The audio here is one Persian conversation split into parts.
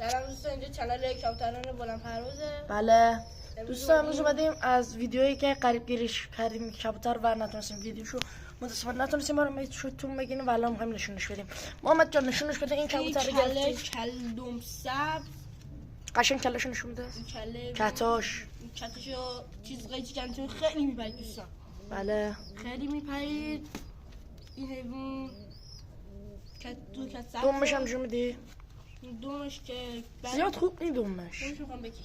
سلام دوستان، اینجا چنل کبوتران بلند پروازه. بله دوستان، امروز اومدیم از ویدیویی که قریب گیریش کردیم کبوتر و نتونستیم ویدیوشو متاسفانه نتونستیم براتون بگیم و الان می‌خوایم نشونش بدیم. محمد جان نشونش بده این کبوتر رو گرفتی. کله دوم سبز قشنگ کلهش نشون بده. کله کتاش کتاشو چیز قیچی کردن خیلی میپرید دوستان. بله خیلی میپرید. این حیوان کت دومش هم نشون میدی. دومش که زیاد خوب نی دومش. دومش میخوام بکش.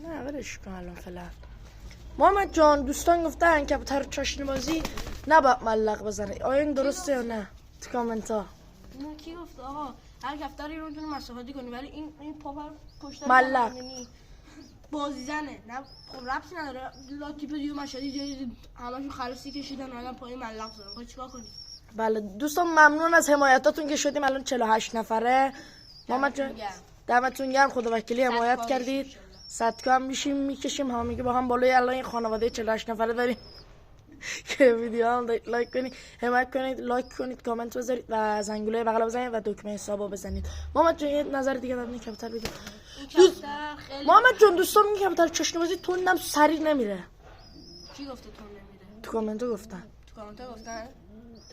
نه ولش کن الان فعلا. محمد جان دوستان گفتن کبوتر چاشنی بازی نباید ملق بزنه. آیا این درسته یا نه؟ تو کامنت ها. نه کی گفت آقا هر کفتری رو میتونی مسافتی کنی ولی این پاور پشت ملق بازی زنه. نه خب ربطی نداره. لاتی دیو مشهدی جدید همشون خلاصی کشیدن الان پای ملق زدن. خب چیکار کنی؟ بله دوستان ممنون از حمایتاتون که شدیم الان 48 نفره. محمد جان دمتون گرم، خدا وکیلی حمایت کردید. صدقه هم میشیم میکشیم همگی با هم بالای الان این خانواده 48 نفره داریم که ویدیو هم لایک کنید، حمایت کنید، لایک کنید، کامنت بذارید و زنگوله بغل بزنید و دکمه حسابو بزنید. محمد جان یه نظر دیگه در مورد کبوتر بگید. محمد جان دوستان میگن کبوتر چاشنی بازی تونم سری نمیره. کی گفته تون نمیره؟ تو کامنت گفتن. تو کامنت گفتن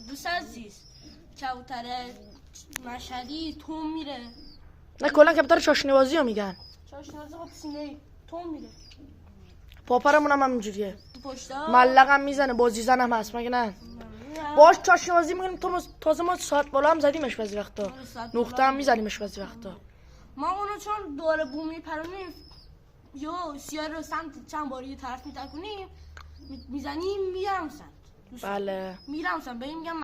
دوست عزیز کبوتر مشهدی تون میره. نه کلا کبوتر چاشنی بازی رو میگن. چاشنی بازی خب سینه تون میره. پاپرمون هم همینجوریه. تو پشتا ملق هم میزنه، بازی زن هم هست مگه نه؟ باش چاشنی بازی میکنیم. تو تازه ما ساعت بالا هم زدیمش بعضی وقتا. نقطه هم میزنیمش بعضی وقتا. ما اونو چون دور بوم میپرونیم یا سیاه رو سمت چند باری یه طرف میترکونیم میزنیم میرم سمت. بله میرم سمت. بهم میگم